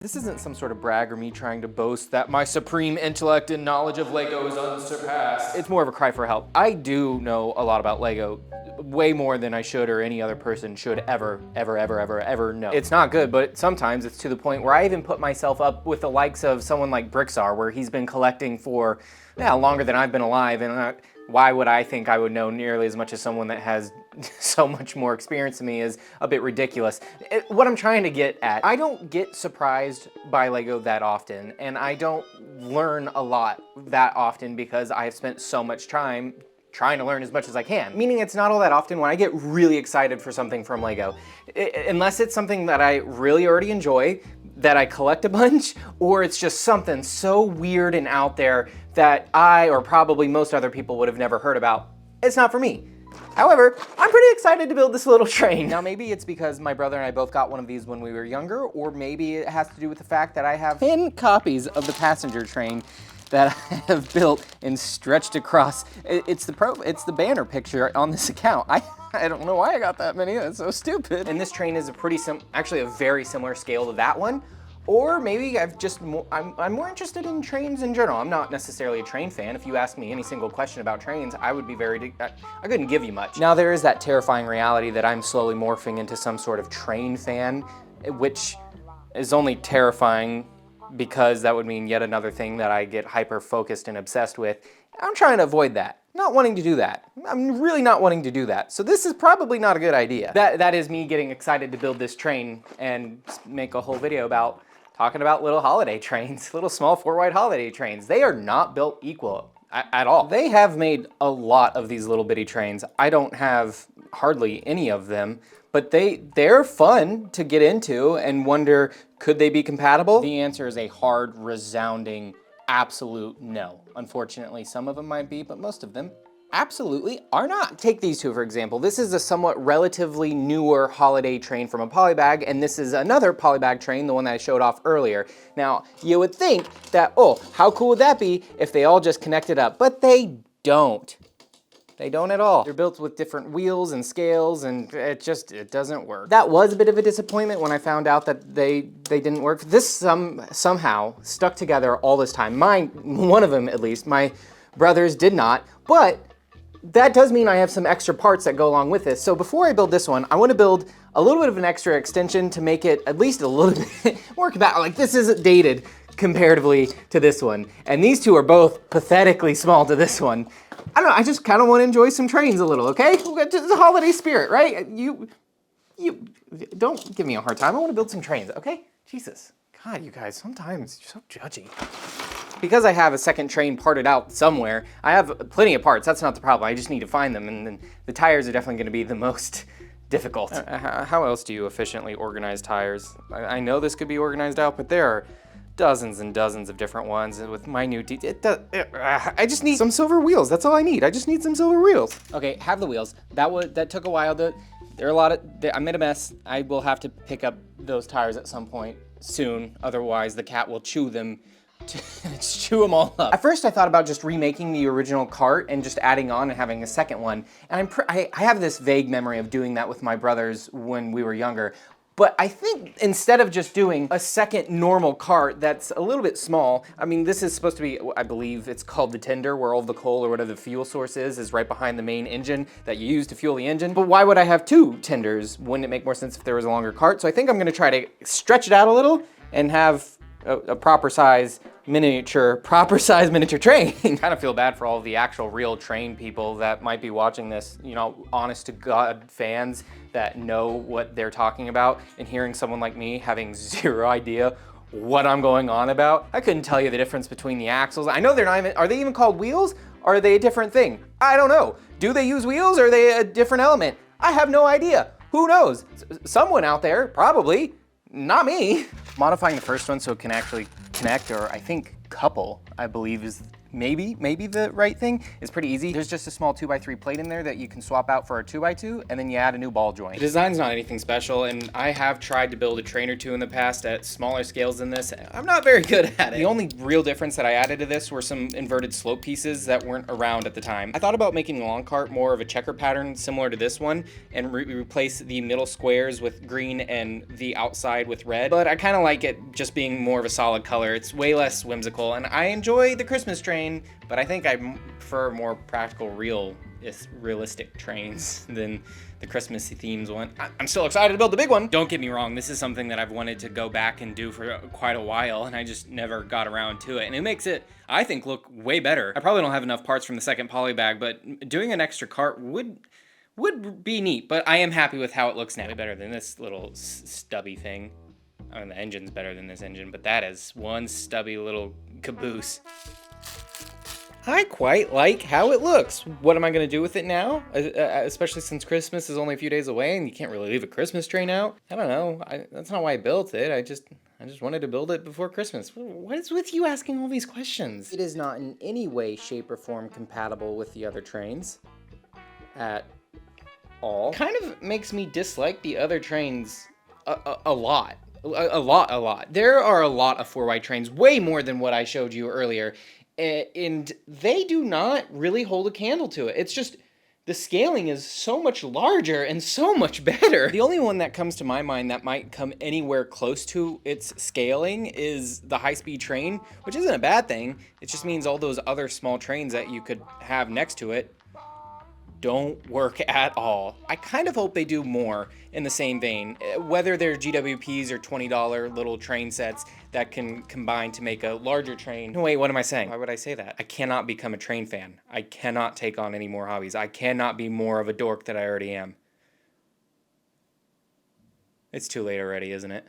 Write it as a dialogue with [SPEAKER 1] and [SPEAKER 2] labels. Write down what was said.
[SPEAKER 1] This isn't some sort of brag or me trying to boast that my supreme intellect and knowledge of Lego is unsurpassed. It's more of a cry for help. I do know a lot about Lego, way more than I should or any other person should ever know. It's not good, but sometimes it's to the point where I even put myself up with the likes of someone like Brixar, where he's been collecting for longer than I've been alive, and why would I think I would know nearly as much as someone that has so much more experience than me is a bit ridiculous. What I'm trying to get at, I don't get surprised by Lego that often, and I don't learn a lot that often because I have spent so much time trying to learn as much as I can. Meaning it's not all that often when I get really excited for something from Lego. Unless it's something that I really already enjoy, that I collect a bunch, or it's just something so weird and out there that I, or probably most other people, would have never heard about. It's not for me. However, I'm pretty excited to build this little train. Now maybe it's because my brother and I both got one of these when we were younger, or maybe it has to do with the fact that I have 10 copies of the passenger train that I have built and stretched across. It's the banner picture on this account. I don't know why I got that many, that's so stupid. And this train is actually a very similar scale to that one. Or maybe I'm more interested in trains in general. I'm not necessarily a train fan. If you ask me any single question about trains, I would be I couldn't give you much. Now there is that terrifying reality that I'm slowly morphing into some sort of train fan, which is only terrifying because that would mean yet another thing that I get hyper-focused and obsessed with. I'm trying to avoid that. Not wanting to do that. I'm really not wanting to do that. So this is probably not a good idea. That is me getting excited to build this train and make a whole video about talking about little holiday trains, little small 4-wide holiday trains. They are not built equal at all. They have made a lot of these little bitty trains. I don't have hardly any of them, but they're fun to get into and wonder, could they be compatible? The answer is a hard, resounding, absolute no. Unfortunately, some of them might be, but most of them absolutely are not. Take these two, for example. This is a somewhat relatively newer holiday train from a Polybag, and this is another Polybag train, the one that I showed off earlier. Now, you would think that, oh, how cool would that be if they all just connected up, but they don't. They don't at all. They're built with different wheels and scales, and it doesn't work. That was a bit of a disappointment when I found out that they didn't work. This somehow stuck together all this time. One of them at least, my brothers did not, but that does mean I have some extra parts that go along with this. So before I build this one, I want to build a little bit of an extra extension to make it at least a little bit more compatible. Like, this isn't dated comparatively to this one. And these two are both pathetically small to this one. I don't know, I just kind of want to enjoy some trains a little, okay? It's a holiday spirit, right? You don't give me a hard time. I want to build some trains, okay? Jesus. God, you guys, sometimes you're so judgy. Because I have a second train parted out somewhere, I have plenty of parts. That's not the problem. I just need to find them, and then the tires are definitely going to be the most difficult. How else do you efficiently organize tires? I know this could be organized out, but there are dozens and dozens of different ones with minute details. I just need some silver wheels. That's all I need. I just need some silver wheels. Okay, have the wheels. That took a while. There are a lot of. I made a mess. I will have to pick up those tires at some point soon. Otherwise, the cat will chew them. Chew them all up. At first I thought about just remaking the original cart and just adding on and having a second one. And I have this vague memory of doing that with my brothers when we were younger. But I think instead of just doing a second normal cart that's a little bit small, I mean, this is supposed to be, I believe it's called the tender, where all the coal or whatever the fuel source is right behind the main engine that you use to fuel the engine. But why would I have two tenders? Wouldn't it make more sense if there was a longer cart? So I think I'm gonna try to stretch it out a little and have a proper size miniature train. Kind of feel bad for all of the actual real train people that might be watching this, honest to God fans that know what they're talking about, and hearing someone like me having zero idea what I'm going on about. I couldn't tell you the difference between the axles. I know they're not even, are they even called wheels? Or are they a different thing? I don't know. Do they use wheels, or are they a different element? I have no idea. Who knows? Someone out there, probably. Not me. Modifying the first one so it can actually connect, or I think couple, I believe is maybe the right thing. It's pretty easy. There's just a small 2x3 plate in there that you can swap out for a 2x2, and then you add a new ball joint. The design's not anything special, and I have tried to build a train or two in the past at smaller scales than this. I'm not very good at it. The only real difference that I added to this were some inverted slope pieces that weren't around at the time. I thought about making the long cart more of a checker pattern similar to this one, and replace the middle squares with green and the outside with red, but I kind of like it just being more of a solid color. It's way less whimsical, and I enjoy the Christmas train, but I think I prefer more practical, realistic trains than the Christmassy themes one. I'm still excited to build the big one. Don't get me wrong, this is something that I've wanted to go back and do for quite a while, and I just never got around to it. And it makes it, I think, look way better. I probably don't have enough parts from the second poly bag, but doing an extra cart would be neat, but I am happy with how it looks now. Way better than this little stubby thing. I mean, the engine's better than this engine, but that is one stubby little caboose. I quite like how it looks. What am I going to do with it now? Especially since Christmas is only a few days away and you can't really leave a Christmas train out. I don't know. That's not why I built it. I just wanted to build it before Christmas. What is with you asking all these questions? It is not in any way, shape, or form compatible with the other trains at all. Kind of makes me dislike the other trains a lot. A lot. There are a lot of 4-wide trains, way more than what I showed you earlier, and they do not really hold a candle to it. It's just, the scaling is so much larger and so much better. The only one that comes to my mind that might come anywhere close to its scaling is the high-speed train, which isn't a bad thing. It just means all those other small trains that you could have next to it don't work at all. I kind of hope they do more in the same vein, whether they're GWPs or $20 little train sets that can combine to make a larger train. No, wait, what am I saying? Why would I say that? I cannot become a train fan. I cannot take on any more hobbies. I cannot be more of a dork than I already am. It's too late already, isn't it?